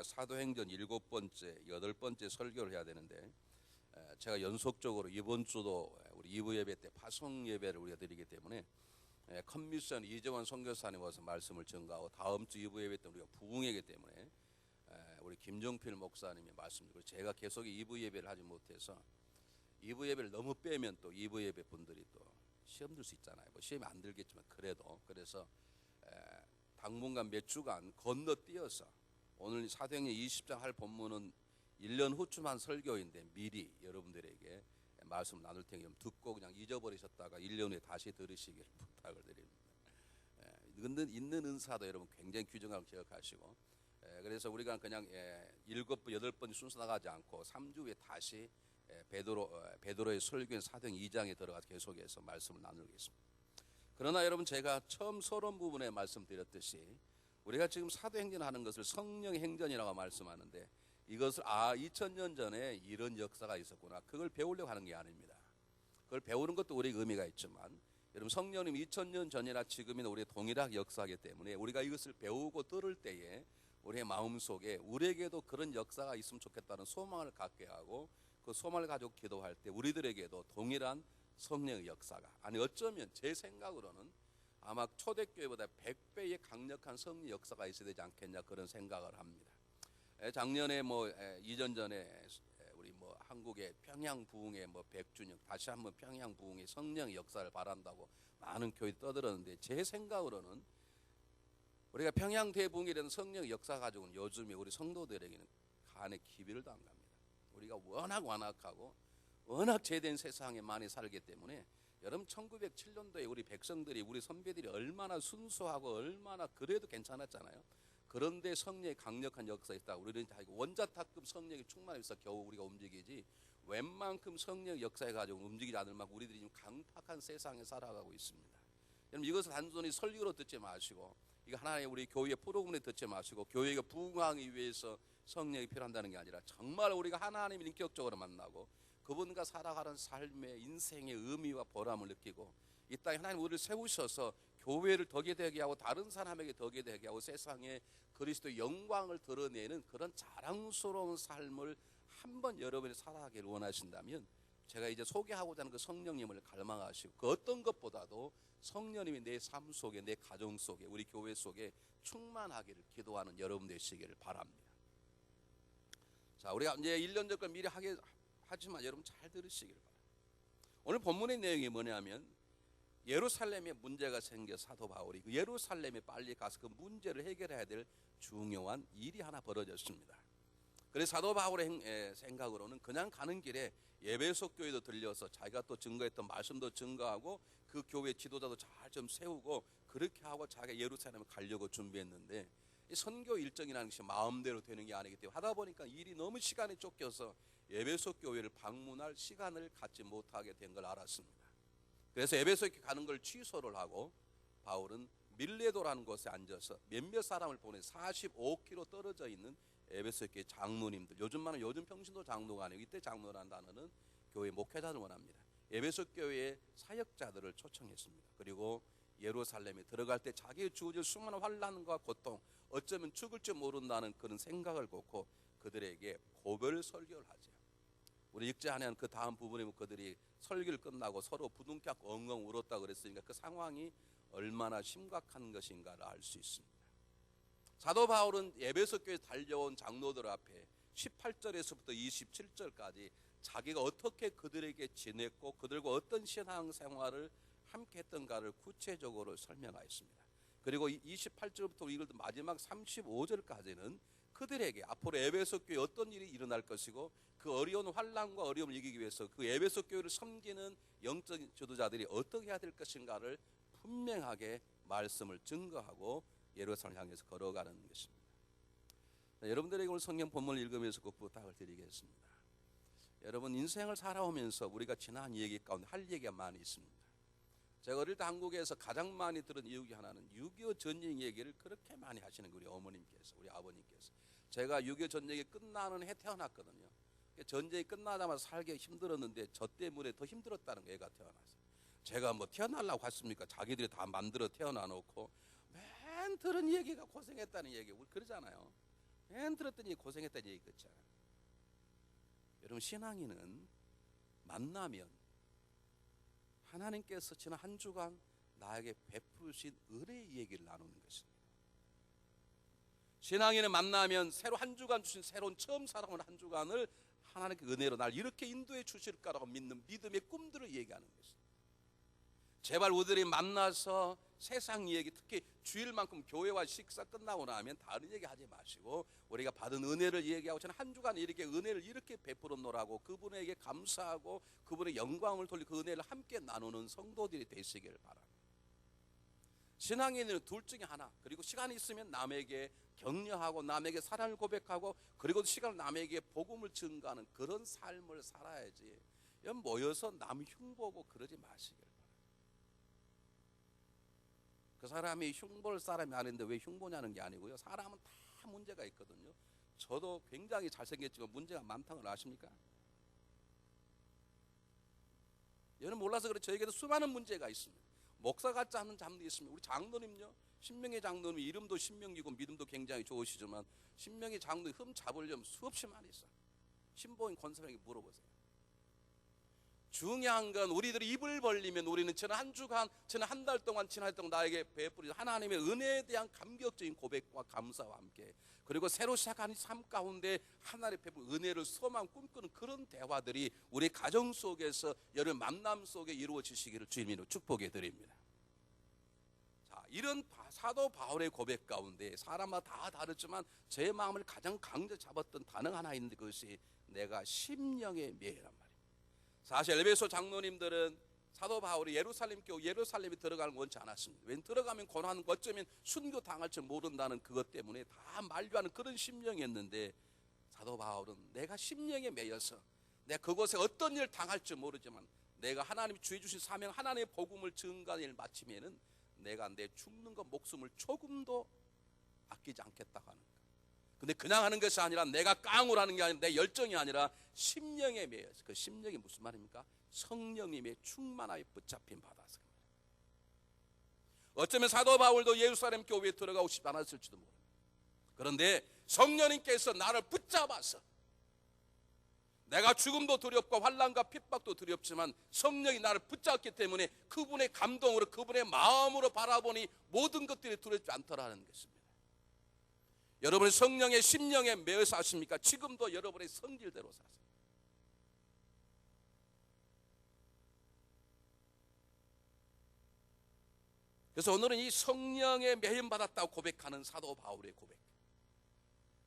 우리가 사도행전 7번째, 8번째 설교를 해야 되는데 제가 연속적으로 이번 주도 우리 2부 예배 때 파송 예배를 우리가 드리기 때문에 컨미션 이재원 선교사님 와서 말씀을 전가하고 다음 주 2부 예배 때 우리가 부흥회이기 때문에 우리 김정필 목사님의 말씀 그리고 제가 계속 2부 예배를 하지 못해서 2부 예배를 너무 빼면 또 2부 예배 분들이 또 시험 들 수 있잖아요. 뭐 시험이 안 들겠지만 그래도 그래서 당분간 몇 주간 건너뛰어서 오늘 사도행전 20장 할 본문은 1년 후쯤 설교인데 미리 여러분들에게 말씀 나눌 테니 듣고 그냥 잊어버리셨다가 1년 후에 다시 들으시기를 부탁을 드립니다. 있는 은사도 여러분 굉장히 귀중하고 기억하시고 그래서 우리가 그냥 7번, 8번 순서 나가지 않고 3주 후에 다시 베드로의 설교인 사도행 2장에 들어가서 계속해서 말씀을 나누겠습니다. 그러나 여러분 제가 처음 서론 부분에 말씀드렸듯이 우리가 지금 사도행전 하는 것을 성령의 행전이라고 말씀하는데 이것을 2000년 전에 이런 역사가 있었구나 그걸 배우려고 하는 게 아닙니다. 그걸 배우는 것도 우리의 의미가 있지만 여러분 성령님 2000년 전이나 지금이나 우리 동일하게 역사하기 때문에 우리가 이것을 배우고 들을 때에 우리의 마음속에 우리에게도 그런 역사가 있으면 좋겠다는 소망을 갖게 하고 그 소망을 가지고 기도할 때 우리들에게도 동일한 성령의 역사가 아니 어쩌면 제 생각으로는 아마 초대교회보다 100배의 강력한 성령 역사가 있어야 되지 않겠냐 그런 생각을 합니다. 작년에 이전 전에 우리 한국의 평양 부흥의 100주년 다시 한번 평양 부흥의 성령의 역사를 바란다고 많은 교회 떠들었는데 제 생각으로는 우리가 평양 대부흥이라는 성령의 역사 가지고는 요즘에 우리 성도들에게는 간에 기별도 안 갑니다. 우리가 워낙 완악하고 워낙 죄된 세상에 많이 살기 때문에 여러분 1907년도에 우리 백성들이 우리 선배들이 얼마나 순수하고 얼마나 그래도 괜찮았잖아요. 그런데 성령의 강력한 역사가 있다. 우리는 원자탑급 성령이 충만해서 겨우 우리가 움직이지 웬만큼 성령 역사에 가지고 움직이지 않을 만큼 우리들이 지금 강팍한 세상에 살아가고 있습니다. 여러분 이것을 단순히 설교로 듣지 마시고 이거 하나의 우리 교회의 프로그램에 듣지 마시고 교회가 부흥하기 위해서 성령이 필요한다는 게 아니라 정말 우리가 하나님을 인격적으로 만나고 그분과 살아가는 삶의 인생의 의미와 보람을 느끼고 이 땅에 하나님 우리를 세우셔서 교회를 덕이 되게 하고 다른 사람에게 덕이 되게 하고 세상에 그리스도의 영광을 드러내는 그런 자랑스러운 삶을 한번 여러분이 살아가기를 원하신다면 제가 이제 소개하고자 하는 그 성령님을 갈망하시고 그 어떤 것보다도 성령님이 내 삶 속에 내 가정 속에 우리 교회 속에 충만하기를 기도하는 여러분 되시기를 바랍니다. 자, 우리가 이제 1년 전걸 미리 하지만 여러분 잘 들으시기를 바랍니다. 오늘 본문의 내용이 뭐냐면 예루살렘에 문제가 생겨 사도 바울이 그 예루살렘에 빨리 가서 그 문제를 해결해야 될 중요한 일이 하나 벌어졌습니다. 그래서 사도 바울의 생각으로는 그냥 가는 길에 에베소 교회도 들려서 자기가 또 증거했던 말씀도 증거하고 그 교회 지도자도 잘 좀 세우고 그렇게 하고 자기가 예루살렘에 가려고 준비했는데 이 선교 일정이라는 것이 마음대로 되는 게 아니기 때문에 하다 보니까 일이 너무 시간이 쫓겨서 에베소 교회를 방문할 시간을 갖지 못하게 된 걸 알았습니다. 그래서 에베소에 가는 걸 취소를 하고 바울은 밀레도라는 곳에 앉아서 몇몇 사람을 보내 45km 떨어져 있는 에베소 교회 장로님들 요즘 평신도 장로가 아니고 이때 장로라는 단어는 교회 목회자를 원합니다. 에베소 교회의 사역자들을 초청했습니다. 그리고 예루살렘에 들어갈 때 자기의 주어질 수많은 환난과 고통 어쩌면 죽을 줄 모른다는 그런 생각을 갖고 그들에게 고별 설교를 하죠. 우리 읽자하는 그 다음 부분에 그들이 설교를 끝나고 서로 부둥켜 엉엉 울었다 그랬으니까 그 상황이 얼마나 심각한 것인가를 알 수 있습니다. 사도 바울은 에베소 교회에 달려온 장로들 앞에 18절에서부터 27절까지 자기가 어떻게 그들에게 지냈고 그들과 어떤 신앙생활을 함께 했던가를 구체적으로 설명하였습니다. 그리고 28절부터 이걸 마지막 35절까지는 그들에게 앞으로 에베소 교회에 어떤 일이 일어날 것이고 그 어려운 환난과 어려움을 이기기 위해서 그 에베소 교회를 섬기는 영적 지도자들이 어떻게 해야 될 것인가를 분명하게 말씀을 증거하고 예루살렘을 향해서 걸어가는 것입니다. 여러분들에게 오늘 성경 본문을 읽으면서 꼭 부탁을 드리겠습니다. 여러분 인생을 살아오면서 우리가 지난 얘기 가운데 할 얘기가 많이 있습니다. 제가 어릴 때 한국에서 가장 많이 들은 이유 중 하나는 6.25 전쟁 얘기를 그렇게 많이 하시는 우리 어머님께서 우리 아버님께서 제가 6.25 전쟁이 끝나는 해 태어났거든요. 전쟁이 끝나자마자 살기 힘들었는데 저 때문에 더 힘들었다는 거예요. 애가 태어나서 제가 태어나려고 했습니까? 자기들이 다 만들어 태어나 놓고 맨 들은 얘기가 고생했다는 얘기 우리 그러잖아요. 맨 들었더니 고생했다는 얘기 있잖아. 여러분, 신앙인은 만나면 하나님께서 지난 한 주간 나에게 베푸신 은혜의 얘기를 나누는 것입니다. 신앙인을 만나면 새로 한 주간 주신 새로운 처음 살아온 한 주간을 하나님께 은혜로 날 이렇게 인도해 주실 거라고 믿는 믿음의 꿈들을 얘기하는 것입니다. 제발 우리들이 만나서 세상 얘기, 특히 주일만큼 교회와 식사 끝나고 나면 다른 얘기 하지 마시고 우리가 받은 은혜를 얘기하고, 저는 한 주간 이렇게 은혜를 이렇게 베풀어 놓으라고 그분에게 감사하고 그분의 영광을 돌리고 그 은혜를 함께 나누는 성도들이 되시기를 바랍니다. 신앙인은 둘 중에 하나, 그리고 시간이 있으면 남에게 격려하고 남에게 사랑을 고백하고 그리고 시간을 남에게 복음을 증가하는 그런 삶을 살아야지, 모여서 남 흉보고 그러지 마시길 바랍니다. 그 사람이 흉볼 사람이 아닌데 왜 흉보냐는 게 아니고요, 사람은 다 문제가 있거든요. 저도 굉장히 잘생겼지만 문제가 많다는 걸 아십니까? 여러분 몰라서 그래, 저에게도 수많은 문제가 있습니다. 목사 같지 않은 잠도 있습니다. 우리 장로님요, 신명의 장로님, 이름도 신명이고 믿음도 굉장히 좋으시지만 신명의 장로님 흠 잡으려면 수없이 많이 있어요. 신보인 권사님에게 물어보세요. 중요한 건 우리들이 입을 벌리면 우리는 지난 한 주간, 지난 한 달 동안, 지난 동안 나에게 베풀이 하나님의 은혜에 대한 감격적인 고백과 감사와 함께, 그리고 새로 시작하는 삶 가운데 하나님의 베풀 은혜를 소망 꿈꾸는 그런 대화들이 우리 가정 속에서 여러 만남 속에 이루어지시기를 주님으로 축복해 드립니다. 자, 이런 사도 바울의 고백 가운데 사람마다 다 다르지만 제 마음을 가장 강제 잡았던 단어 하나 있는데 그것이 내가 심령의 매란 말이에요. 사실 에베소 장로님들은 사도 바울이 예루살렘 교회 예루살렘에 들어가는 걸 원치 않았습니다. 왜? 들어가면 고난, 어쩌면 순교 당할 줄 모른다는 그것 때문에 다 만류하는 그런 심령이었는데, 사도 바울은 내가 심령에 매여서 내가 그곳에 어떤 일을 당할 줄 모르지만 내가 하나님이 주해 주신 사명, 하나님의 복음을 증거하는 일을 마치면은 내가 내 죽는 것 목숨을 조금도 아끼지 않겠다고 하는 거예요. 근데 그냥 하는 것이 아니라 내가 깡으로 하는 게 아니라 내 열정이 아니라 심령에 매여서, 그 심령이 무슨 말입니까? 성령님의 충만하에 붙잡힌 바다서. 어쩌면 사도 바울도 예루살렘 교회에 들어가고 싶지 않았을지도 모릅니다. 그런데 성령님께서 나를 붙잡아서, 내가 죽음도 두렵고 환난과 핍박도 두렵지만 성령이 나를 붙잡기 때문에 그분의 감동으로, 그분의 마음으로 바라보니 모든 것들이 두렵지 않더라는 것입니다. 여러분의 성령의 심령에 매여 사십니까? 지금도 여러분의 성질대로 사세요. 그래서 오늘은 이 성령에 매임 받았다고 고백하는 사도 바울의 고백,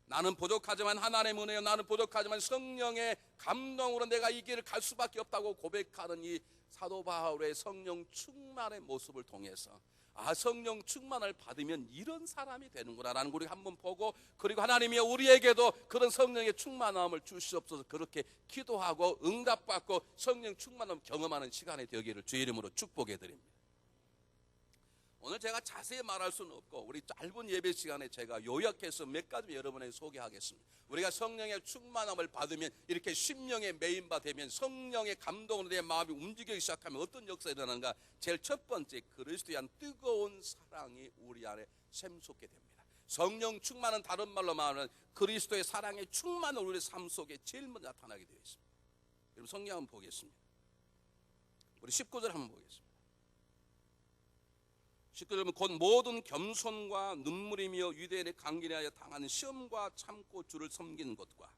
나는 부족하지만 하나님의 은혜요, 나는 부족하지만 성령의 감동으로 내가 이 길을 갈 수밖에 없다고 고백하는 이 사도 바울의 성령 충만의 모습을 통해서, 아, 성령 충만을 받으면 이런 사람이 되는구나라는 걸 우리가 한번 보고, 그리고 하나님이 우리에게도 그런 성령의 충만함을 주시옵소서 그렇게 기도하고 응답받고 성령 충만함을 경험하는 시간이 되기를 주의 이름으로 축복해 드립니다. 오늘 제가 자세히 말할 수는 없고 우리 짧은 예배 시간에 제가 요약해서 몇 가지 여러분에게 소개하겠습니다. 우리가 성령의 충만함을 받으면, 이렇게 심령에 매인바 되면, 성령의 감동으로 내 마음이 움직이기 시작하면 어떤 역사가 일어나는가? 제일 첫 번째, 그리스도에 대한 뜨거운 사랑이 우리 안에 샘솟게 됩니다. 성령 충만은 다른 말로 말하면 그리스도의 사랑의 충만을 우리 삶 속에 제일 먼저 나타나게 되어 있습니다. 여러분 성경 한번 보겠습니다. 우리 19절 한번 보겠습니다. 19절은 곧 모든 겸손과 눈물이며 유대인의 강긴하여 당하는 시험과 참고 주를 섬기는 것과,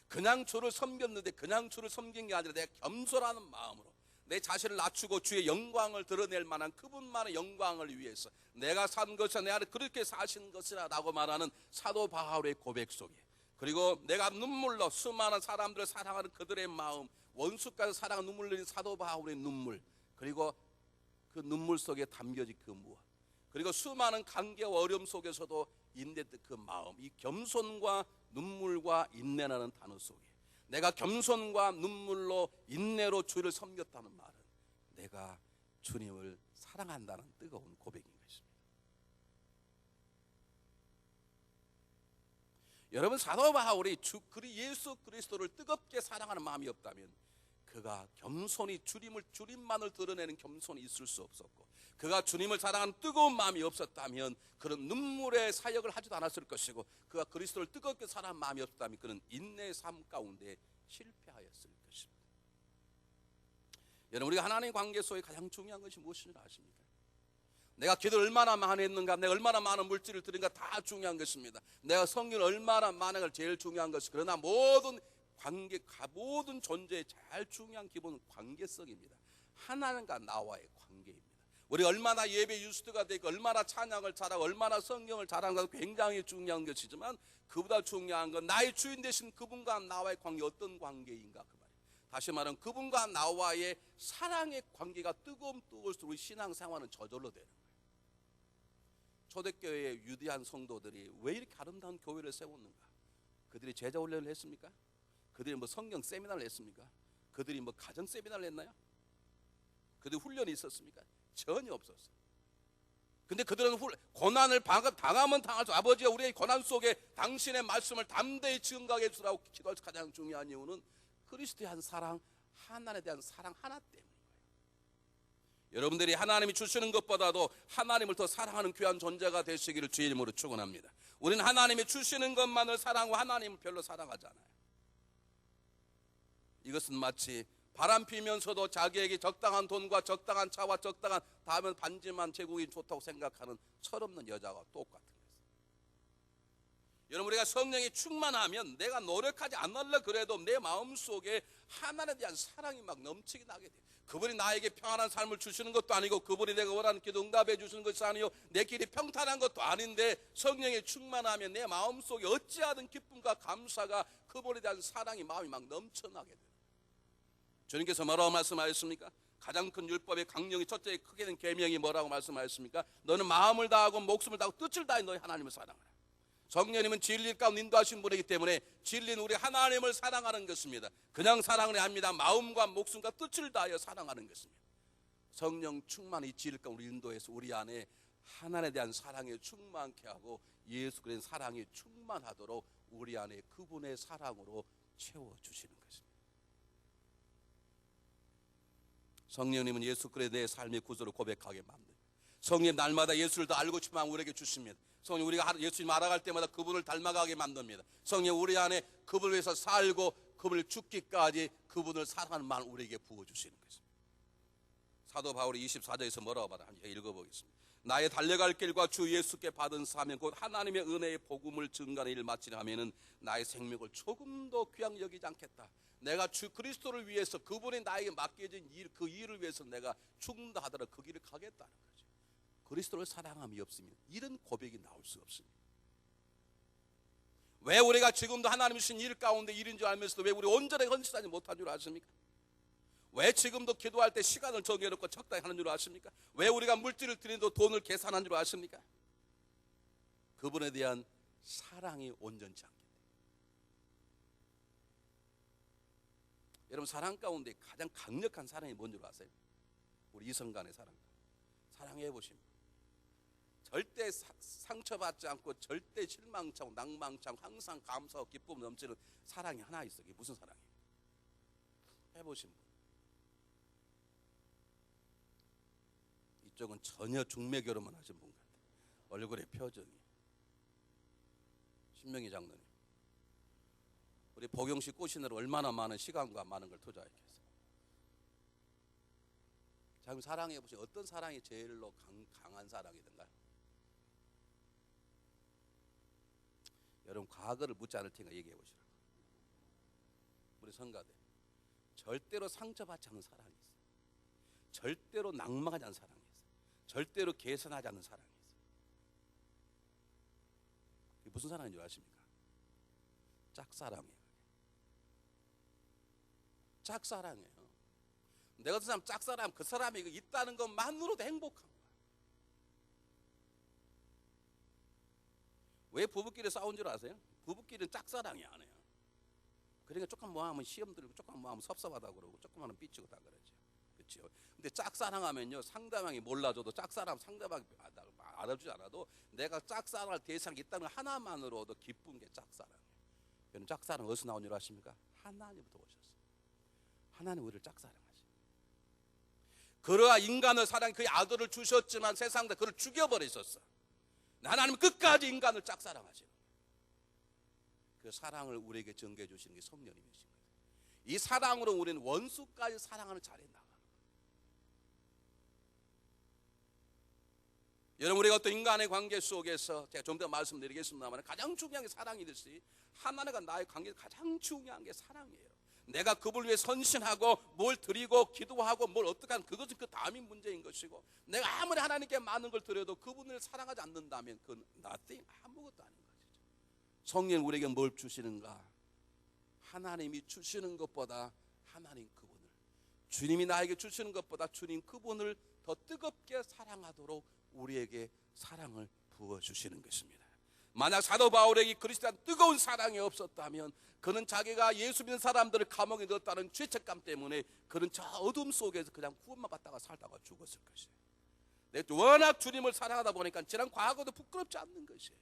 그냥 주를 섬겼는데 그냥 주를 섬긴 게 아니라 내가 겸손하는 마음으로 내 자신을 낮추고 주의 영광을 드러낼 만한 그분만의 영광을 위해서 내가 산 것이라, 내 안에 그렇게 사신 것이라 라고 말하는 사도 바울의 고백 속에, 그리고 내가 눈물로 수많은 사람들을 사랑하는 그들의 마음, 원수까지 사랑하는 눈물 흘리는 사도 바울의 눈물, 그리고 그 눈물 속에 담겨진 그 무엇, 그리고 수많은 관계와 어려움 속에서도 인내했던 그 마음, 이 겸손과 눈물과 인내라는 단어 속에 내가 겸손과 눈물로 인내로 주를 섬겼다는 말은 내가 주님을 사랑한다는 뜨거운 고백인 것입니다. 여러분 사도 바울이 예수 그리스도를 뜨겁게 사랑하는 마음이 없다면 그가 겸손히 주님만을 드러내는 겸손이 있을 수 없었고, 그가 주님을 사랑하는 뜨거운 마음이 없었다면 그런 눈물의 사역을 하지도 않았을 것이고, 그가 그리스도를 뜨겁게 사랑하는 마음이 없었다면 그는 인내의 삶 가운데 실패하였을 것입니다. 여러분, 우리가 하나님 관계 속에 가장 중요한 것이 무엇인지 아십니까? 내가 기도를 얼마나 많이 했는가, 내가 얼마나 많은 물질을 드린가 다 중요한 것입니다. 내가 성경을 얼마나 많은가 제일 중요한 것이, 그러나 모든 관계, 모든 존재의 제일 중요한 기본은 관계성입니다. 하나님과 나와의 관계입니다. 우리가 얼마나 예배 유스트가 되고 얼마나 찬양을 잘하고 얼마나 성경을 잘하는 것도 굉장히 중요한 것이지만, 그보다 중요한 건 나의 주인 되신 그분과 나와의 관계, 어떤 관계인가 그 말이에요. 다시 말하면 그분과 나와의 사랑의 관계가 뜨거울수록 우리 신앙생활은 저절로 되는 거예요. 초대교회의 위대한 성도들이 왜 이렇게 아름다운 교회를 세웠는가? 그들이 제자 훈련을 했습니까? 그들이 뭐 성경 세미나를 했습니까? 그들이 뭐 가정 세미나를 했나요? 그들 훈련이 있었습니까? 전혀 없었어요. 근데 그들은 고난을 당하면 당할수, 아버지가 우리의 고난 속에 당신의 말씀을 담대히 증거하게 해주라고 기도할 가장 중요한 이유는 그리스도에 대한 사랑, 하나님에 대한 사랑 하나 때문인 거예요. 여러분들이 하나님이 주시는 것보다도 하나님을 더 사랑하는 귀한 존재가 되시기를 주의 이름으로 축원합니다. 우리는 하나님이 주시는 것만을 사랑하고 하나님을 별로 사랑하지 않아요. 이것은 마치 바람 피면서도 자기에게 적당한 돈과 적당한 차와 적당한 다음은 반지만 제국이 좋다고 생각하는 철없는 여자와 똑같은 거예요. 여러분, 우리가 성령이 충만하면 내가 노력하지 않으려 그래도 내 마음속에 하나님에 대한 사랑이 막 넘치게 나게 돼요. 그분이 나에게 평안한 삶을 주시는 것도 아니고, 그분이 내가 원하는 기도 응답해 주시는 것이 아니요, 내 길이 평탄한 것도 아닌데, 성령이 충만하면 내 마음속에 어찌하든 기쁨과 감사가, 그분에 대한 사랑이 마음이 막 넘쳐나게 돼요. 주님께서 뭐라고 말씀하셨습니까? 가장 큰 율법의 강령이 첫째 크게 된 계명이 뭐라고 말씀하셨습니까? 너는 마음을 다하고 목숨을 다하고 뜻을 다해 너희 하나님을 사랑하라. 성령님은 진리 가운데 인도하신 분이기 때문에 진리는 우리 하나님을 사랑하는 것입니다. 그냥 사랑을 합니다. 마음과 목숨과 뜻을 다하여 사랑하는 것입니다. 성령 충만히 진리 가운데 우리 인도해서 우리 안에 하나님에 대한 사랑에 충만케 하고, 예수 그리스도의 사랑이 충만하도록 우리 안에 그분의 사랑으로 채워주시는 것입니다. 성령님은 예수 그리스도의 내 삶의 구조를 고백하게 만듭니다. 성령 날마다 예수를 더 알고 싶은 마음 우리에게 주십니다. 성령 우리가 예수님 알아갈 때마다 그분을 닮아가게 만듭니다. 성령 우리 안에 그분을 위해서 살고 그분을 죽기까지 그분을 사랑하는 마음 우리에게 부어주시는 것입니다. 사도 바울이 24절에서 뭐라고 말하나 한번 읽어보겠습니다. 나의 달려갈 길과 주 예수께 받은 사명 곧 하나님의 은혜의 복음을 증거하는 일을 마치려 하면은 나의 생명을 조금도 귀하게 여기지 않겠다. 내가 주 그리스도를 위해서 그분이 나에게 맡겨진 일, 그 일을 위해서 내가 죽는다 하더라도 그 길을 가겠다는 거죠. 그리스도를 사랑함이 없으면 이런 고백이 나올 수 없습니다. 왜 우리가 지금도 하나님 주신 일 가운데 일인 줄 알면서도 왜 우리 온전하게 헌신하지 못한 줄 아십니까? 왜 지금도 기도할 때 시간을 정해놓고 적당히 하는 줄 아십니까? 왜 우리가 물질을 드리는데 돈을 계산하는 줄 아십니까? 그분에 대한 사랑이 온전치 않기 때문에. 여러분, 사랑 가운데 가장 강력한 사랑이 뭔 줄 아세요? 우리 이성 간의 사랑. 사랑해 보십니다. 절대 상처받지 않고 절대 실망치 않고 낭망치 않고 항상 감사하고 기쁨 넘치는 사랑이 하나 있어요. 이게 무슨 사랑이에요? 해보신 분. 이쪽은 전혀 중매 결혼만 하신 분 같아요. 얼굴의 표정이. 신명희 장로님, 우리 복용식 꼬시느라 얼마나 많은 시간과 많은 걸 투자했겠어요. 자, 그럼 사랑해 보시면 어떤 사랑이 제일로 강한 사랑이든가요? 여러분, 과거를 묻지 않을 테니까 얘기해 보시라고. 우리 성가대 절대로 상처받지 않는 사랑이 있어요. 절대로 낭망하지 않는 사랑이 있어요. 절대로 계산하지 않는 사랑이 있어요. 이게 무슨 사랑인 줄 아십니까? 짝사랑이에요. 짝사랑이에요. 내가 그 사람 짝사랑, 그 사람이 있다는 것만으로도 행복한 거야. 왜 부부끼리 싸운 줄 아세요? 부부끼리는 짝사랑이 안 해요. 그러니까 조금 뭐 하면 시험 들고 조금 뭐 하면 섭섭하다고 그러고 조금 하면 삐치고 다 그러죠. 그렇죠? 근데 짝사랑하면요, 상대방이 몰라줘도 짝사랑 상대방이 알아주지 않아도 내가 짝사랑할 대상이 있다는 하나만으로도 기쁜 게 짝사랑이에요. 여러분, 짝사랑 어디서 나온 줄 아십니까? 하나님부터 오셨어요. 하나님 우리를 짝사랑하시. 그러한 인간을 사랑해 그의 아들을 주셨지만 세상에 그를 죽여버리셨어. 하나님은 끝까지 인간을 짝사랑하시는 그 사랑을 우리에게 전개해 주시는 게 성령님이신 거예요. 이 사랑으로 우리는 원수까지 사랑하는 자리에 나가. 여러분, 우리가 어떤 인간의 관계 속에서 제가 좀 더 말씀드리겠습니다만 가장 중요한 게 사랑이듯이 하나님과 나의 관계에서 가장 중요한 게 사랑이에요. 내가 그분을 위해 선신하고 뭘 드리고 기도하고 뭘 어떻게 하는 그것은 그 다음이 문제인 것이고, 내가 아무리 하나님께 많은 걸 드려도 그분을 사랑하지 않는다면 그건 nothing, 아무것도 아닌 거죠. 성령 우리에게 뭘 주시는가? 하나님이 주시는 것보다 하나님 그분을, 주님이 나에게 주시는 것보다 주님 그분을 더 뜨겁게 사랑하도록 우리에게 사랑을 부어주시는 것입니다. 만약 사도 바울에게 그리스도에 대한 뜨거운 사랑이 없었다면 그는 자기가 예수 믿는 사람들을 감옥에 넣었다는 죄책감 때문에 그는 저 어둠 속에서 그냥 구원만 받다가 살다가 죽었을 것이에요. 워낙 주님을 사랑하다 보니까 지난 과거도 부끄럽지 않는 것이에요.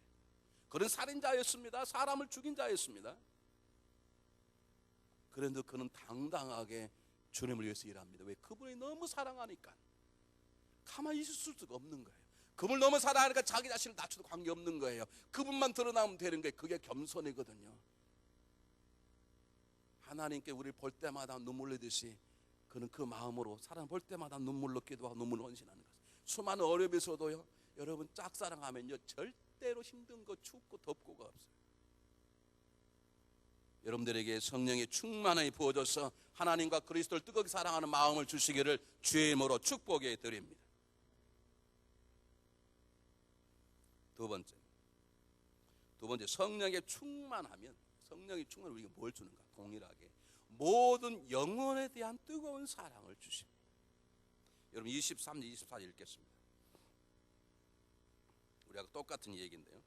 그는 살인자였습니다. 사람을 죽인 자였습니다. 그런데 그는 당당하게 주님을 위해서 일합니다. 왜? 그분이 너무 사랑하니까. 가만히 있을 수가 없는 거예요. 그분을 너무 사랑하니까 자기 자신을 낮춰도 관계없는 거예요. 그분만 드러나면 되는 거예요. 그게 겸손이거든요. 하나님께 우리를 볼 때마다 눈물 흘리듯이 그는 그 마음으로 사람 볼 때마다 눈물로 기도하고 눈물로 헌신하는 거예요. 수많은 어려움에서도요, 여러분 짝사랑하면요 절대로 힘든 거 춥고 덥고가 없어요. 여러분들에게 성령의 충만함이 부어져서 하나님과 그리스도를 뜨겁게 사랑하는 마음을 주시기를 주의 이름으로 축복해 드립니다. 두 번째 성령의 충만하면, 성령의 충만은 우리가 뭘 주는가? 동일하게 모든 영혼에 대한 뜨거운 사랑을 주십니다. 여러분 23절 24절 읽겠습니다. 우리하고 똑같은 얘기인데요,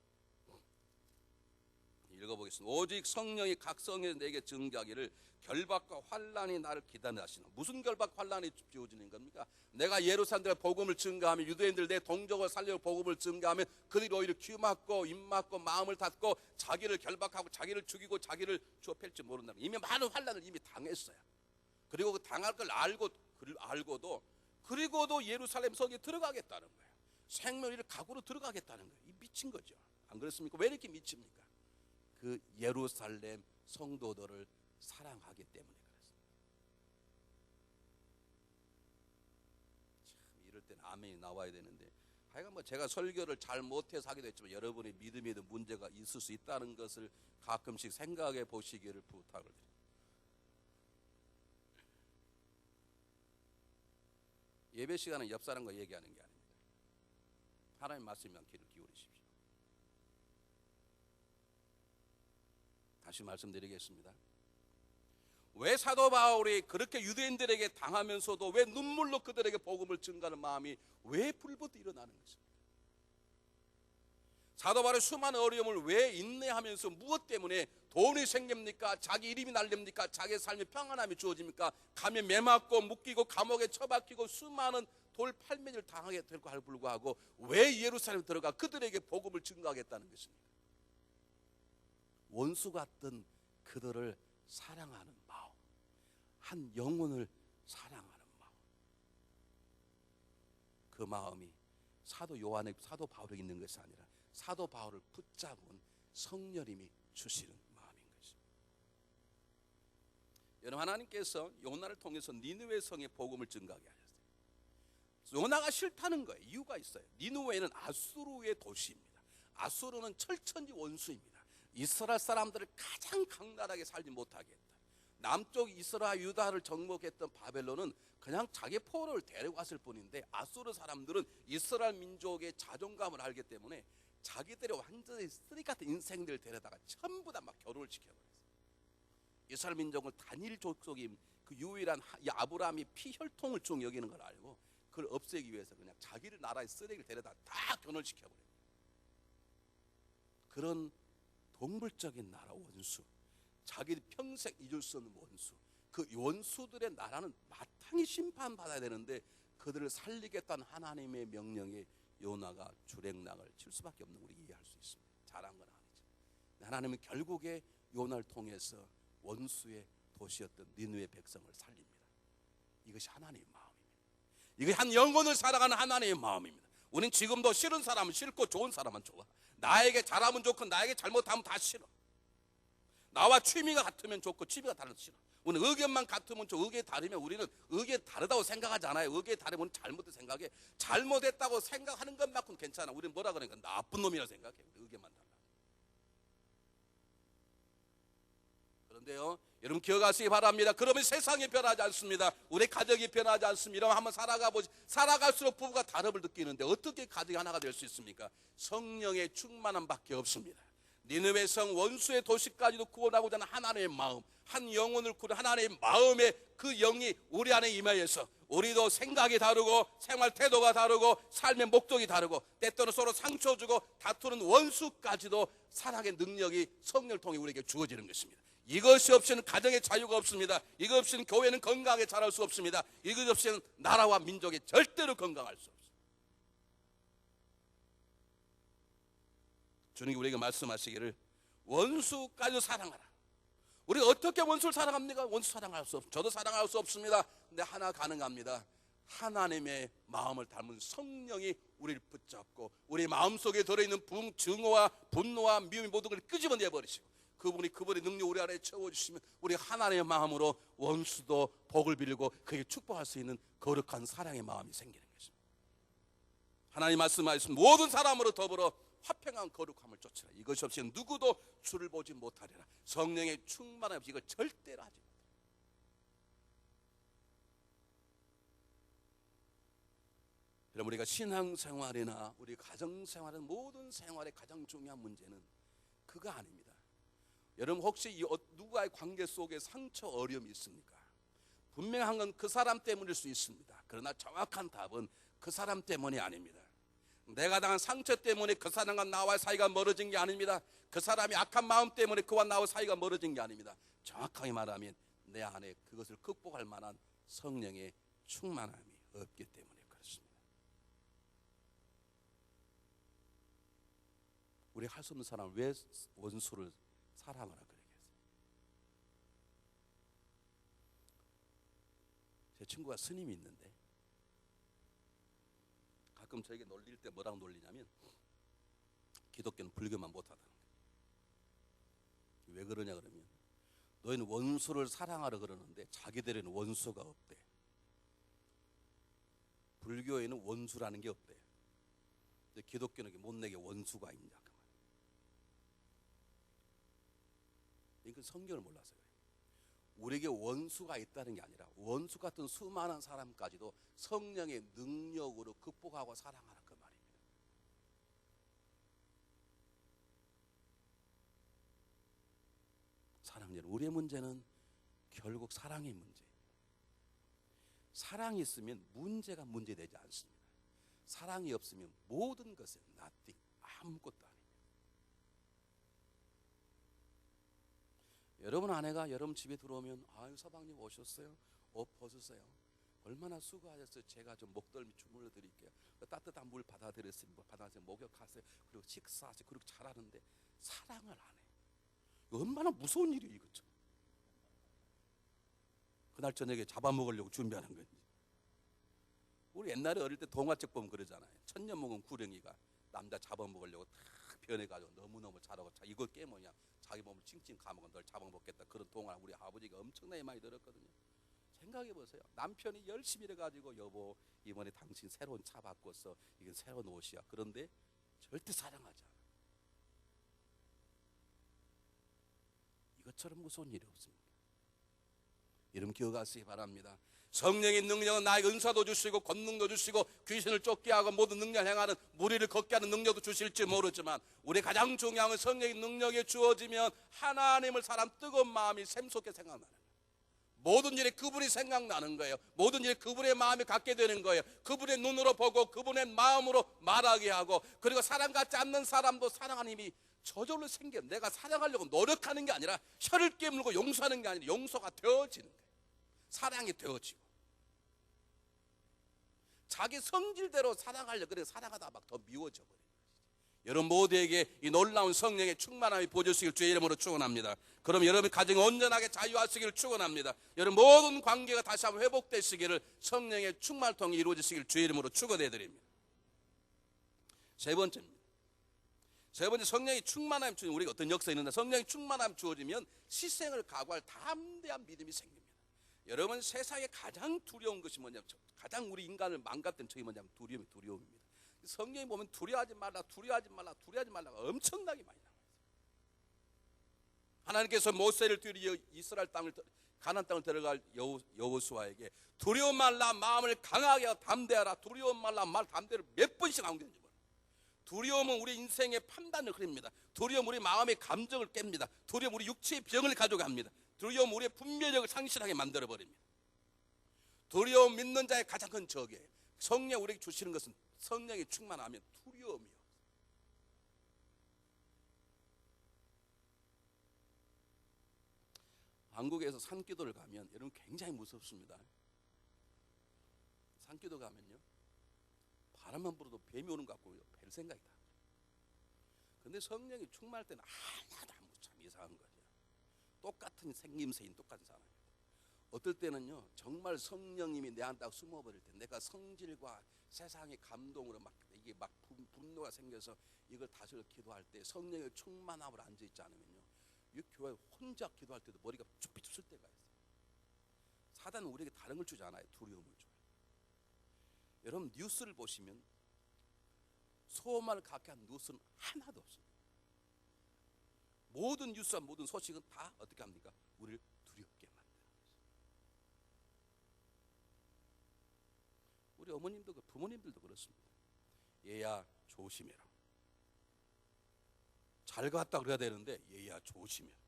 읽어보겠습니다. 오직 성령이 각 성에 내게 증거하기를 결박과 환난이 나를 기다리시나. 무슨 결박 환난이 주어지는 겁니까? 내가 예루살렘에 복음을 증거하면, 유대인들 내 동족을 살려 복음을 증거하면 그들이 오히려 귀 막고 입 막고 마음을 닫고 자기를 결박하고 자기를 죽이고 자기를 좁힐지 모른다는, 이미 많은 환난을 이미 당했어요. 그리고 그 당할 걸 알고도 그리고도 예루살렘 성에 들어가겠다는 거예요. 생명을 각오로 들어가겠다는 거예요. 이 미친 거죠. 안 그렇습니까? 왜 이렇게 미칩니까? 그 예루살렘 성도들을 사랑하기 때문에 그렇습니다. 참 이럴 때는 아멘이 나와야 되는데, 하여간 제가 설교를 잘 못해서 하기도 했지만 여러분의 믿음에도 문제가 있을 수 있다는 것을 가끔씩 생각해 보시기를 부탁을 드립니다. 예배 시간은 옆 사람과 얘기하는 게 아닙니다. 하나님 말씀만 귀를 기울이십시오. 다시 말씀드리겠습니다. 왜 사도 바울이 그렇게 유대인들에게 당하면서도 왜 눈물로 그들에게 복음을 증거하는 마음이 왜 불부터 일어나는 것입니까? 사도 바울의 수많은 어려움을 왜 인내하면서 무엇 때문에 돈이 생깁니까? 자기 이름이 날립니까? 자기의 삶이 평안함이 주어집니까? 감에 매맞고 묶이고 감옥에 처박히고 수많은 돌팔매를 당하게 될 것에 불구하고 왜 예루살렘에 들어가 그들에게 복음을 증거하겠다는 것입니까? 원수 같던 그들을 사랑하는 마음, 한 영혼을 사랑하는 마음, 그 마음이 사도 바울에 있는 것이 아니라 사도 바울을 붙잡은 성령님이 주시는 마음인 것입니다. 여러분, 하나님께서 요나를 통해서 니느웨 성에 복음을 증거하게 하셨어요. 요나가 싫다는 거예요. 이유가 있어요. 니느웨는 아수르의 도시입니다. 아수르는 철천지 원수입니다. 이스라엘 사람들을 가장 강렬하게 살지 못하게 했다. 남쪽 이스라엘 유다를 정복했던 바벨론은 그냥 자기 포로를 데려갔을 뿐인데, 아수르 사람들은 이스라엘 민족의 자존감을 알기 때문에 자기들의 완전히 쓰레기 같은 인생들을 데려다가 전부 다 막 결혼을 시켜버렸어요. 이스라엘 민족을 단일 족속인 그 유일한 아브라함이 피혈통을 쭉 여기는 걸 알고 그걸 없애기 위해서 그냥 자기를 나라의 쓰레기를 데려다 다 결혼을 시켜버려요. 그런 동물적인 나라 원수, 자기 평생 잊을 수 없는 원수, 그 원수들의 나라는 마땅히 심판받아야 되는데 그들을 살리겠다는 하나님의 명령에 요나가 주랭랑을 칠 수밖에 없는 걸 이해할 수 있습니다. 잘한 건 아니죠. 하나님은 결국에 요나를 통해서 원수의 도시였던 니느웨 백성을 살립니다. 이것이 하나님의 마음입니다. 이것이 한 영혼을 살아가는 하나님의 마음입니다. 우린 지금도 싫은 사람은 싫고 좋은 사람은 좋아. 나에게 잘하면 좋고 나에게 잘못하면 다 싫어. 나와 취미가 같으면 좋고 취미가 다르면 싫어. 우리는 의견만 같으면 좋고 의견이 다르면 우리는 의견이 다르다고 생각하지 않아요. 의견이 다르면 잘못된 생각에 잘못했다고 생각하는 것만큼 괜찮아. 우리는 뭐라 그러니까 나쁜 놈이라 생각해. 의견만 달라. 그런데요, 여러분 기억하시기 바랍니다. 그러면 세상이 변하지 않습니다. 우리 가정이 변하지 않습니다. 이러면 한번 살아가보지. 살아갈수록 부부가 다름을 느끼는데 어떻게 가정이 하나가 될 수 있습니까? 성령의 충만함밖에 없습니다. 니느웨 성 원수의 도시까지도 구원하고자 하는 하나님의 마음, 한 영혼을 구원 하나님의 마음에 그 영이 우리 안에 임하여서 우리도 생각이 다르고 생활 태도가 다르고 삶의 목적이 다르고 때때로 서로 상처 주고 다투는 원수까지도 사랑의 능력이 성령을 통해 우리에게 주어지는 것입니다. 이것이 없이는 가정의 자유가 없습니다. 이것 없이는 교회는 건강하게 자랄 수 없습니다. 이것 없이는 나라와 민족이 절대로 건강할 수 없습니다. 주님이 우리에게 말씀하시기를 원수까지 사랑하라. 우리가 어떻게 원수를 사랑합니까? 원수 사랑할 수 없습니다. 저도 사랑할 수 없습니다. 근데 하나 가능합니다. 하나님의 마음을 닮은 성령이 우리를 붙잡고 우리 마음속에 들어있는 증오와 분노와 미움이 모든 걸 끄집어내 버리시고 그분의 능력 우리 안에 채워주시면 우리 하나님의 마음으로 원수도 복을 빌고 그에게 축복할 수 있는 거룩한 사랑의 마음이 생기는 것입니다. 하나님 말씀하신 모든 사람으로 더불어 화평한 거룩함을 쫓으라. 이것이 없이 누구도 주를 보지 못하리라. 성령의 충만함 없이 이걸 절대로 하지 못합니다. 여러분 우리가 신앙생활이나 우리 가정생활은 모든 생활의 가장 중요한 문제는 그거 아닙니다. 여러분 혹시 누구와의 관계 속에 상처 어려움이 있습니까? 분명한 건 그 사람 때문일 수 있습니다. 그러나 정확한 답은 그 사람 때문이 아닙니다. 내가 당한 상처 때문에 그 사람과 나와의 사이가 멀어진 게 아닙니다. 그 사람이 악한 마음 때문에 그와 나와 사이가 멀어진 게 아닙니다. 정확하게 말하면 내 안에 그것을 극복할 만한 성령의 충만함이 없기 때문에 그렇습니다. 우리 할 수 없는 사람은 왜 원수를 사랑하라 그러겠어요? 제 친구가 스님이 있는데 가끔 저에게 놀릴 때 뭐라고 놀리냐면 기독교는 불교만 못하다는 거예요. 왜 그러냐 그러면 너희는 원수를 사랑하라 그러는데 자기들에는 원수가 없대. 불교에는 원수라는 게 없대. 근데 기독교는 못 내게 원수가 있냐 그 말이에요. 이건 성경을 몰라서 그래요. 우리에게 원수가 있다는 게 아니라 원수 같은 수많은 사람까지도 성령의 능력으로 극복하고 사랑하라 그 말입니다. 사랑하는 우리의 문제는 결국 사랑의 문제예요. 사랑이 있으면 문제가 문제되지 않습니다. 사랑이 없으면 모든 것은 nothing, 아무것도 아닙니다. 여러분 아내가 여러분 집에 들어오면 아유 서방님 오셨어요? 옷 벗으세요. 얼마나 수고하셨어요. 제가 좀 목덜미 주물러 드릴게요. 따뜻한 물 받아들였으니 받아서 목욕하세요. 그리고 식사하세요. 그렇게 잘하는데 사랑을 안 해. 이거 얼마나 무서운 일이에요 이거 참. 그날 저녁에 잡아먹으려고 준비하는 거지. 우리 옛날에 어릴 때 동화책 보면 그러잖아요. 천년 먹은 구렁이가 남자 잡아먹으려고 탁 변해가지고 너무너무 잘하고 이거 깨뭐냐 자기 몸을 칭칭 감아서 널 잡아먹겠다. 그런 동화 우리 아버지가 엄청나게 많이 들었거든요. 생각해보세요. 남편이 열심히 해가지고 여보 이번에 당신 새로운 차 바꿨어. 이건 새로운 옷이야. 그런데 절대 사랑하지 않아. 이것처럼 무서운 일이 없습니다. 이름 기억하시기 바랍니다. 성령의 능력은 나에게 은사도 주시고 권능도 주시고 귀신을 쫓게 하고 모든 능력을 행하는 무리를 걷게 하는 능력도 주실지 모르지만 우리 가장 중요한 건 성령의 능력이 주어지면 하나님을 사람 뜨거운 마음이 샘솟게 생각나는 거예요. 모든 일에 그분이 생각나는 거예요. 모든 일에 그분의 마음이 갖게 되는 거예요. 그분의 눈으로 보고 그분의 마음으로 말하게 하고 그리고 사랑 같지 않는 사람도 사랑하는 힘이 저절로 생겨. 내가 사랑하려고 노력하는 게 아니라 혀를 깨물고 용서하는 게 아니라 용서가 되어지는 거예요. 사랑이 되어지고 자기 성질대로 사랑하려고 그래 사랑하다가 막 더 미워져 버려요. 여러분 모두에게 이 놀라운 성령의 충만함이 부어주시길 주의 이름으로 축원합니다. 그럼 여러분 가정이 온전하게 자유하시기를 축원합니다. 여러분 모든 관계가 다시 한번 회복되시기를 성령의 충만을 통해 이루어지시길 주의 이름으로 축원해 드립니다. 세 번째입니다. 세 번째, 성령이 충만함 주어지면 우리가 어떤 역사가 있는데, 성령이 충만함 주어지면 희생을 각오할 담대한 믿음이 생깁니다. 여러분 세상에 가장 두려운 것이 뭐냐면, 가장 우리 인간을 망가뜨린 적이 뭐냐면 두려움입니다. 성경에 보면 두려워하지 말라가 엄청나게 많이 나와요. 하나님께서 모세를 들여 이스라엘 땅을, 가나안 땅을 들어갈 여호수아에게 두려워 말라, 마음을 강하게 하고 담대하라, 두려워 말라 말 담대를 몇 번씩 남겼는지 몰라요. 두려움은 우리 인생의 판단을 흐립니다. 두려움은 우리 마음의 감정을 깹니다. 두려움은 우리 육체의 병을 가져갑니다. 두려움은 우리의 분별력을 상실하게 만들어버립니다. 두려움 믿는 자의 가장 큰 적이에요. 성령 우리에게 주시는 것은 성령이 충만하면 두려움이요. 한국에서 산기도를 가면 여러분 굉장히 무섭습니다. 산기도 가면요, 바람만 불어도 뱀이 오는 것 같고 별 생각이 다. 그런데 성령이 충만할 때는 하나도 안 참 이상한 거죠. 똑같은 생김새인 똑같은 사람입니다. 어떨 때는요, 정말 성령님이 내한테 숨어버릴 때 내가 성질과 세상의 감동으로 이게 분노가 생겨서 이걸 다스려 기도할 때 성령의 충만함으로 앉아있지 않으면요, 이 교회 혼자 기도할 때도 머리가 쭈삐 쓸 때가 있어요. 사단은 우리에게 다른 걸 주지 않아요. 두려움을 줘요. 여러분 뉴스를 보시면 소망을 갖게 한 뉴스는 하나도 없습니다. 모든 뉴스와 모든 소식은 다 어떻게 합니까? 우리를 두렵게 만들어요. 우리 어머님도 부모님들도 그렇습니다. 얘야 조심해라. 잘 갔다 그래야 되는데 얘야 조심해라.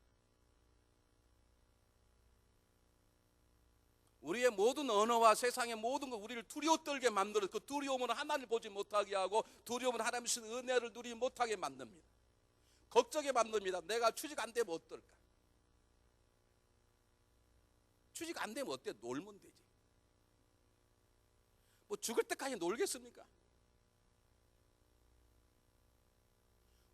우리의 모든 언어와 세상의 모든 것 우리를 두려워 떨게 만들어, 그 두려움은 하나님을 보지 못하게 하고 두려움은 하나님의 주신 은혜를 누리지 못하게 만듭니다. 걱정에 만듭니다. 내가 취직 안 되면 어떨까? 취직 안 되면 어때? 놀면 되지. 뭐 죽을 때까지 놀겠습니까?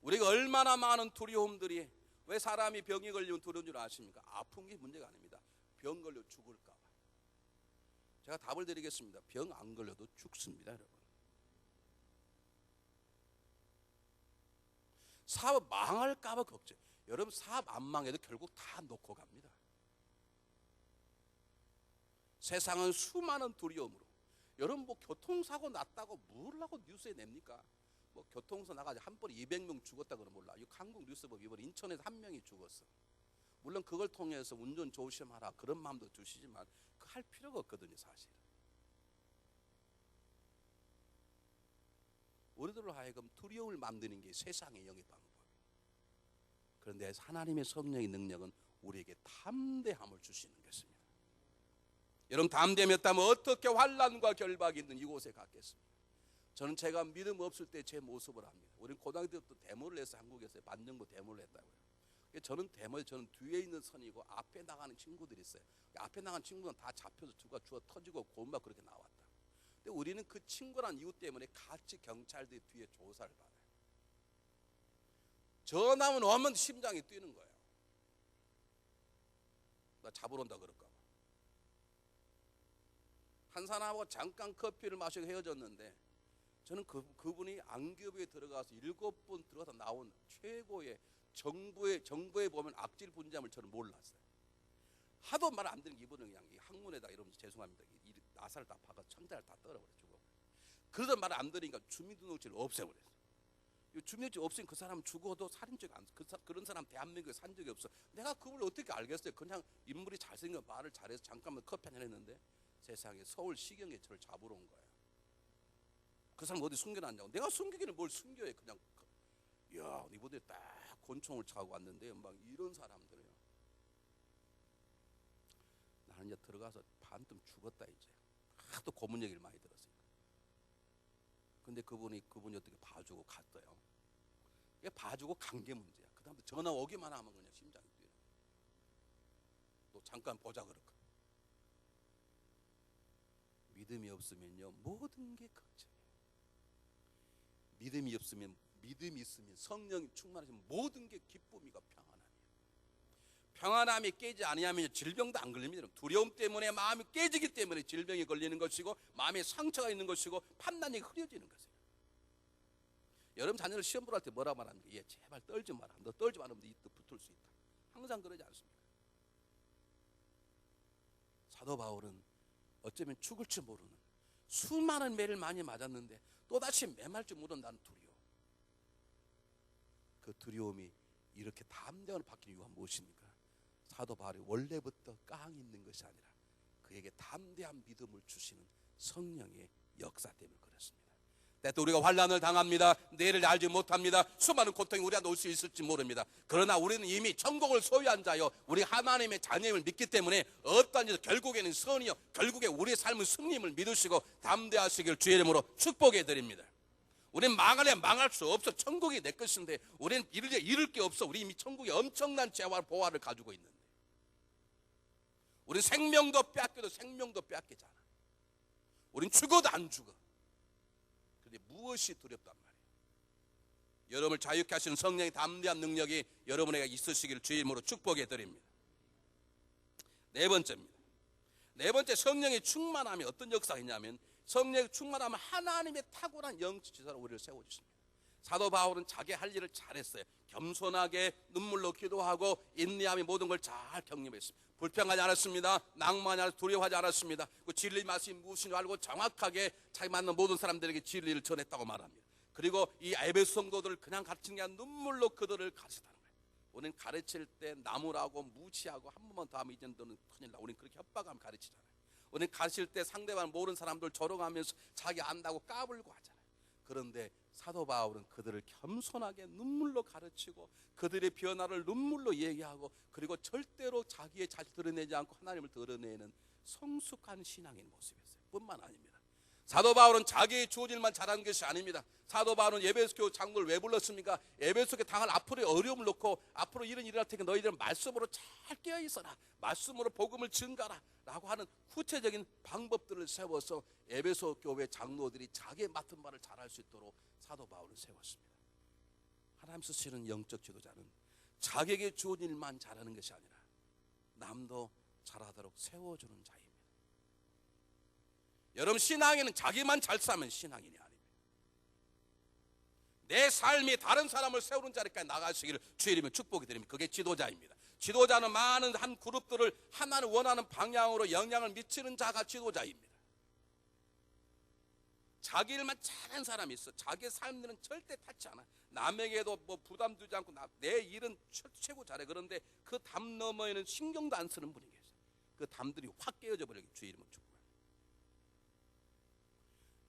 우리가 얼마나 많은 두려움들이, 왜 사람이 병이 걸리면 두려운 줄 아십니까? 아픈 게 문제가 아닙니다. 병 걸려 죽을까 봐. 제가 답을 드리겠습니다. 병 안 걸려도 죽습니다, 여러분. 사업 망할까 봐 걱정. 여러분 사업 안 망해도 결국 다 놓고 갑니다. 세상은 수많은 두려움으로. 여러분 뭐 교통사고 났다고 뭐라고 뉴스에 냅니까? 뭐 교통사고 나가지고 한 번에 200명 죽었다 그러면 몰라. 이 한국 뉴스 보면 이번에 인천에서 한 명이 죽었어. 물론 그걸 통해서 운전 조심하라 그런 마음도 주시지만 그 할 필요가 없거든요, 사실. 우리들로 하여금 두려움을 만드는 게 세상의 영의 방법. 그런데 하나님의 성령의 능력은 우리에게 담대함을 주시는 것입니다. 여러분 담대함이 없다면 어떻게 환난과 결박이 있는 이곳에 갔겠습니까? 저는 제가 믿음 없을 때 제 모습을 합니다. 우리는 고등학교 때부터 데모를 해서 한국에서 반정부 데모를 했다고요. 저는 데모에 저는 뒤에 있는 선이고 앞에 나가는 친구들이 있어요. 앞에 나가는 친구는 다 잡혀서 주가 터지고 고막 그렇게 나왔다. 근데 우리는 그 친구란 이유 때문에 같이 경찰들이 뒤에 조사를 받아요. 전화만 오면 심장이 뛰는 거예요. 나 잡으러 온다 그럴까 봐. 한 사람하고 잠깐 커피를 마시고 헤어졌는데 저는 그분이 안기업에 들어가서 7번 들어가서 나온 최고의 정부에 보면 악질 분자물 저는 몰랐어요. 하도 말 안 듣는 이분은 그냥 이 학문에다 이러면서 죄송합니다. 나사를 다 파가 천장을 다 떨어버려 죽어. 그러던 말을 안 들으니까 주민등록증을 없애버렸어. 주민등록증 없으면 그 사람 죽어도 살인죄가 안 그런 사람 대한민국에 산 적이 없어. 내가 그걸 어떻게 알겠어요? 그냥 인물이 잘생겨 말을 잘해서 잠깐만 커피 한잔 했는데 세상에 서울시경에 저를 잡으러 온 거예요. 그 사람 어디 숨겨놨냐고. 내가 숨기기는 뭘 숨겨요. 그냥 이야 이분들이 딱 권총을 차고 왔는데 막 이런 사람들이에요. 나는 이제 들어가서 반쯤 죽었다 이제. 하도 고문 얘기를 많이 들었으니까. 근데 그분이 어떻게 봐주고 갔어요. 이게 봐주고 간 게 문제야. 그 다음부터 전화 오기만 하면 그냥 심장이 뛰어. 너 잠깐 보자 그럴까. 믿음이 없으면요 모든 게 걱정이에요. 믿음이 없으면 믿음이 있으면, 성령이 충만하시면 모든 게 기쁨이고 평안함이에요. 평안함이 깨지 아니하면 질병도 안 걸립니다. 두려움 때문에 마음이 깨지기 때문에 질병이 걸리는 것이고, 마음에 상처가 있는 것이고, 판단이 흐려지는 것이에요. 여러분 자녀를 시험 보러 갈 때 뭐라 말합니까? 얘 제발 떨지 마라. 너 떨지 말으면 너 붙을 수 있다. 항상 그러지 않습니까? 사도 바울은 어쩌면 죽을 줄 모르는, 수많은 매를 많이 맞았는데 또다시 매맞을 줄 모른다는 두려움. 그 두려움이 이렇게 담대함으로 바뀌는 이유가 무엇입니까? 사도 바울이 원래부터 깡 있는 것이 아니라 그에게 담대한 믿음을 주시는 성령의 역사 때문에 그렇습니다. 때또 우리가 환난을 당합니다. 내일을 알지 못합니다. 수많은 고통이 우리가 놓을 수 있을지 모릅니다. 그러나 우리는 이미 천국을 소유한 자요, 우리 하나님의 자녀임을 믿기 때문에 어떠한 일도 결국에는 선이요, 결국에 우리의 삶은 승리임을 믿으시고 담대하시길 주의 이름으로 축복해 드립니다. 우리는 망하려 망할 수 없어. 천국이 내 것인데 우리는 잃을 게 없어. 우리 이미 천국에 엄청난 재화와 보화를 가지고 있는데 우리는 생명도 빼앗겨도 생명도 빼앗기잖아. 우리는 죽어도 안 죽어. 그런데 무엇이 두렵단 말이에요? 여러분을 자유케 하시는 성령의 담대한 능력이 여러분에게 있으시기를 주의 이름으로 축복해 드립니다. 네 번째입니다. 네 번째, 성령의 충만함이 어떤 역사가 있냐면, 성령의 충만함은 하나님의 탁월한 영적 지사로 우리를 세워주십니다. 사도 바울은 자기 할 일을 잘했어요. 겸손하게 눈물로 기도하고 인내함이 모든 걸 잘 경험했습니다. 불평하지 않았습니다. 낭만하지 않았습니다. 두려워하지 않았습니다. 그 진리 말씀이 무엇인지 알고 정확하게 자기 만난 모든 사람들에게 진리를 전했다고 말합니다. 그리고 이 에베소 성도들을 그냥 가르치는 게 아니라 눈물로 그들을 가르치다는 거예요. 우리는 가르칠 때 나무라고 무시하고 한 번만 더 하면 이제는 너는 큰일 나. 우리는 그렇게 협박하면 가르치잖아요. 우리는 가르칠 때 상대방 모르는 사람들 조롱하면서 자기 안다고 까불고 하잖아요. 그런데 사도 바울은 그들을 겸손하게 눈물로 가르치고 그들의 변화를 눈물로 얘기하고, 그리고 절대로 자기의 자신을 드러내지 않고 하나님을 드러내는 성숙한 신앙의 모습이었어요. 뿐만 아닙니다. 사도 바울은 자기의 주어진 일만 잘하는 것이 아닙니다. 사도 바울은 에베소 교회 장로를 왜 불렀습니까? 에베소 교회 당할 앞으로의 어려움을 놓고 앞으로 이런 일을 할 테니까 너희들은 말씀으로 잘 깨어있어라, 말씀으로 복음을 증가라 라고 하는 구체적인 방법들을 세워서 에베소 교회 장로들이 자기의 맡은 말을 잘할 수 있도록 사도 바울을 세웠습니다. 하나님 쓰시는 영적 지도자는 자기에게 주어진 일만 잘하는 것이 아니라 남도 잘하도록 세워주는 자입니다. 여러분, 신앙에는 자기만 잘 사면 신앙인이 아닙니다. 내 삶이 다른 사람을 세우는 자리까지 나가시기를 주의 이름으로 축복이 드립니다. 그게 지도자입니다. 지도자는 많은 한 그룹들을 하나는 원하는 방향으로 영향을 미치는 자가 지도자입니다. 자기 일만 잘하는 사람이 있어. 자기 삶들은 절대 탓지 않아. 남에게도 뭐 부담 주지 않고 내 일은 최고 잘해. 그런데 그 담 너머에는 신경도 안 쓰는 분이 계세요. 그 담들이 확 깨어져 버리기 주의 이름으로 축복합니다.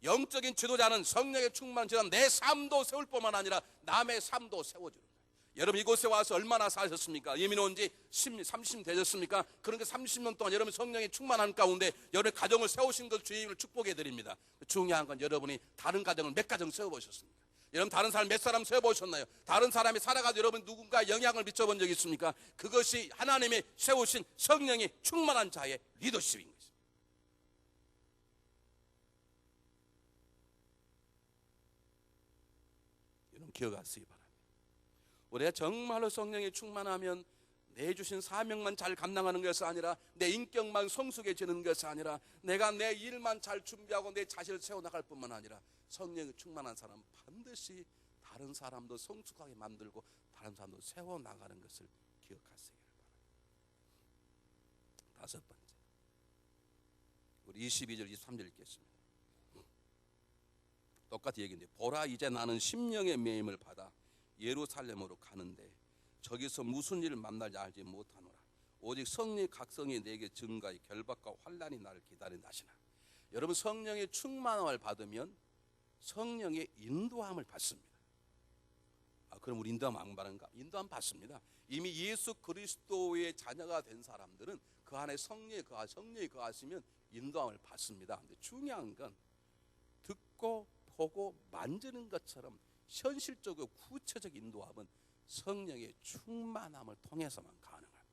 영적인 지도자는 성령의 충만한 지도자는 내 삶도 세울 뿐만 아니라 남의 삶도 세워주는 거예요. 여러분, 이곳에 와서 얼마나 사셨습니까? 이민 온 지 30년 되셨습니까? 그러니까 30년 동안 여러분 성령의 충만한 가운데 여러분의 가정을 세우신 것 주의 이름으로 축복해 드립니다. 중요한 건 여러분이 다른 가정을 몇 가정 세워보셨습니까? 여러분 다른 사람 몇 사람 세워보셨나요? 다른 사람이 살아가도 여러분 누군가 영향을 미쳐본 적이 있습니까? 그것이 하나님이 세우신 성령이 충만한 자의 리더십인 것입니다. 여러분 기억하시기 바랍니다. 우리가 정말로 성령이 충만하면 내 주신 사명만 잘 감당하는 것이 아니라, 내 인격만 성숙해지는 것이 아니라, 내가 내 일만 잘 준비하고 내 자신을 세워나갈 뿐만 아니라, 성령이 충만한 사람은 반드시 다른 사람도 성숙하게 만들고 다른 사람도 세워나가는 것을 기억하시기 바랍니다. 다섯 번째, 우리 22절 23절 읽겠습니다. 똑같이 얘기인데, 보라 이제 나는 심령의 매임을 받아 예루살렘으로 가는데 저기서 무슨 일을 만날지 알지 못하노라. 오직 성령의 각성이 내게 증가의 결박과 환난이 나를 기다린다시나. 여러분, 성령의 충만함을 받으면 성령의 인도함을 받습니다. 그럼 우리 인도함 안 받는가? 인도함 받습니다. 이미 예수 그리스도의 자녀가 된 사람들은 그 안에 성령이 거하시면 인도함을 받습니다. 근데 중요한 건 듣고 보고 만지는 것처럼 현실적이고 구체적 인도함은 성령의 충만함을 통해서만 가능합니다.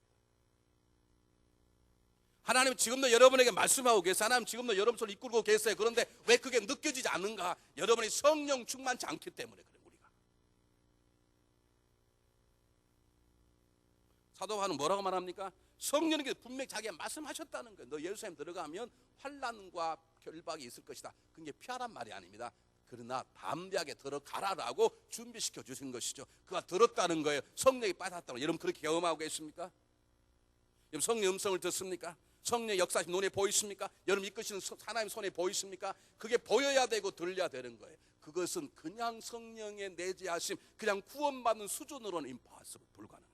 하나님 지금도 여러분에게 말씀하고 계세요. 하나님 지금도 여러분 손을 이끌고 계세요. 그런데 왜 그게 느껴지지 않는가? 여러분이 성령 충만치 않기 때문에 그래요. 우리가 사도 바울은 뭐라고 말합니까? 성령님께서 분명히 자기가 말씀하셨다는 거예요. 너 예루살렘 들어가면 환난과 결박이 있을 것이다. 그게 피하란 말이 아닙니다. 그러나 담대하게 들어가라라고 준비시켜 주신 것이죠. 그가 들었다는 거예요. 성령이 빠졌다고. 여러분 그렇게 경험하고 계십니까? 여러분 성령의 음성을 듣습니까? 성령의 역사하신 눈에 보이십니까? 여러분 이끄시는 하나님 손에 보이십니까? 그게 보여야 되고 들려야 되는 거예요. 그것은 그냥 성령의 내재하심, 그냥 구원받는 수준으로는 impossible, 불가능합니다.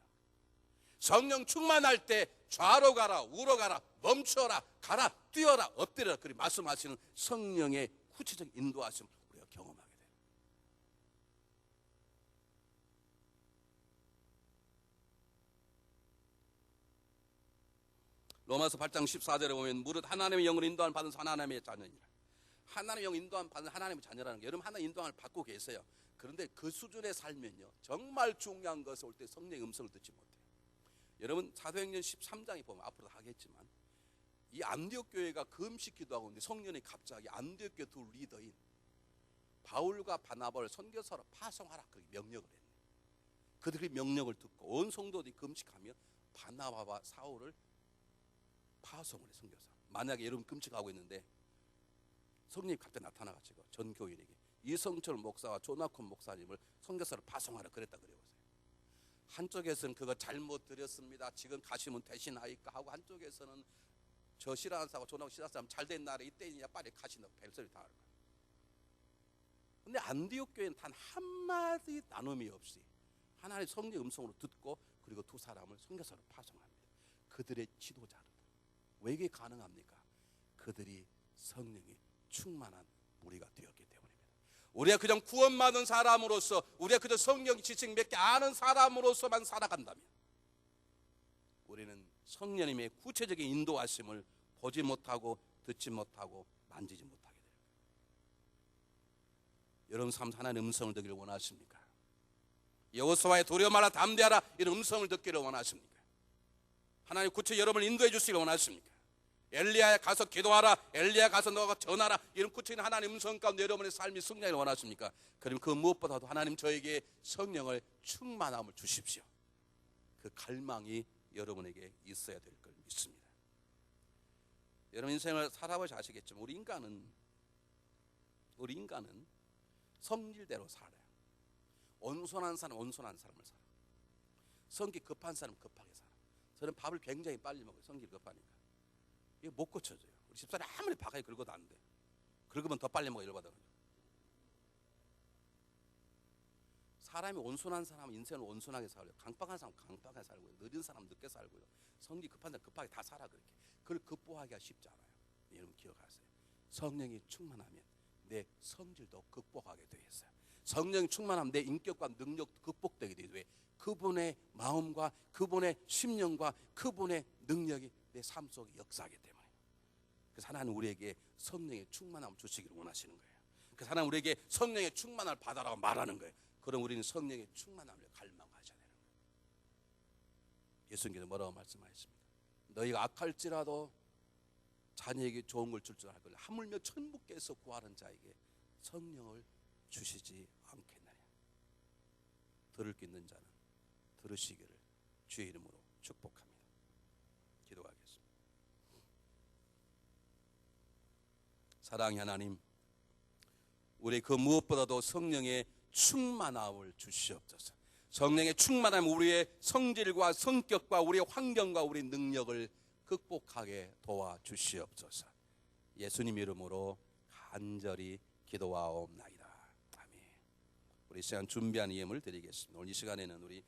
성령 충만할 때 좌로 가라, 우로 가라, 멈춰라, 가라, 뛰어라, 엎드려라, 그리 말씀하시는 성령의 구체적 인도하심 우리가 경험하게 돼요. 로마서 8장 14절에 보면 무릇 하나님의 영을 인도함을 받은 하나님의 자녀니라. 하나님의 영 인도함을 받은 하나님의 자녀라는 게 여러분 하나님 인도함을 받고 계세요. 그런데 그 수준에 살면요 정말 중요한 것은 올 때 성령의 음성을 듣지 못해요. 여러분 사도행전 13장에 보면 앞으로 하겠지만 이 안디옥 교회가 금식 기도하고 있는데 성령이 갑자기 안디옥 교회 두 리더인 바울과 바나바를 선교사로 파송하라 그렇게 명령을 했네요. 그들이 명령을 듣고 온 성도들이 금식하며 바나바와 사울을 파송을 해. 선교사. 만약에 여러분 금식하고 있는데 성령이 갑자기 나타나가지고 전 교인에게 이성철 목사와 조나콘 목사님을 선교사로 파송하라 그랬다 그래보세요. 한쪽에서는 그거 잘못 드렸습니다. 지금 가시면 대신하니까 하고 한쪽에서는 저 싫어하는 사람 조나콘 싫어하는 사람 잘된 날에 이때냐 빨리 가시는 벨소리 다 하는 거예요. 근데 안디옥 교회는 단 한마디 나눔이 없이 하나님의 성령의 음성으로 듣고 그리고 두 사람을 선교사로 파송합니다. 그들의 지도자로. 왜 이게 가능합니까? 그들이 성령이 충만한 우리가 되었기 때문입니다. 우리가 그냥 구원받은 사람으로서 우리가 그저 성령 지식 몇 개 아는 사람으로서만 살아간다면 우리는 성령님의 구체적인 인도하심을 보지 못하고 듣지 못하고 만지지 못하게 됩니다. 여러분 삶 하나님의 음성을 듣기를 원하십니까? 여호수아의 두려워 말라 담대하라 이런 음성을 듣기를 원하십니까? 하나님 구체 여러분을 인도해 주시길 원하십니까? 엘리야에 가서 기도하라, 엘리야 가서 너가 전하라 이런 구체적인 하나님 음성 가운데 여러분의 삶이 승리하길 원하십니까? 그럼 그 무엇보다도 하나님 저에게 성령을 충만함을 주십시오. 그 갈망이 여러분에게 있어야 될 걸 믿습니다. 여러분 인생을 살아보시 아시겠지만 우리 인간은 성질대로 살아요. 온순한 사람 온순한 사람을 살아. 성기 급한 사람 급하게 살아. 저는 밥을 굉장히 빨리 먹어요. 성질 급하니까. 이거 못 고쳐져요. 우리 집사람이 아무리 바가지 긁어도 안 돼. 긁으면 더 빨리 먹어 열받아가지고. 사람이 온순한 사람은 인생을 온순하게 살고요. 강박한 사람은 강박하게 살고요. 느린 사람은 늦게 살고요. 성질 급한 사람은 급하게 다 살아 그렇게. 그걸 극복하기가 쉽지 않아요. 여러분 기억하세요. 성령이 충만하면 내 성질도 극복하게 되어 있어요. 성령이 충만하면 내 인격과 능력도 극복되게 되죠. 왜? 그분의 마음과 그분의 심령과 그분의 능력이 내 삶 속에 역사하기 때문에. 그래서 하나님 우리에게 성령의 충만함을 주시기를 원하시는 거예요. 그래서 하나님 우리에게 성령의 충만함을 받아라고 말하는 거예요. 그럼 우리는 성령의 충만함을 갈망하셔야 되는 거예요. 예수님께서 뭐라고 말씀하셨습니까? 너희가 악할지라도 자녀에게 좋은 걸 줄 줄 알걸 하물며 천부께서 구하는 자에게 성령을 주시지 않겠느냐. 들을 게 있는 자는 들으시기를 주의 이름으로 축복합니다. 기도하겠습니다. 사랑의 하나님, 우리 그 무엇보다도 성령의 충만함을 주시옵소서. 성령의 충만함 우리의 성질과 성격과 우리의 환경과 우리의 능력을 극복하게 도와주시옵소서. 예수님 이름으로 간절히 기도하옵나이다. 아멘. 우리 시간 준비한 예물 드리겠습니다. 오늘 이 시간에는 우리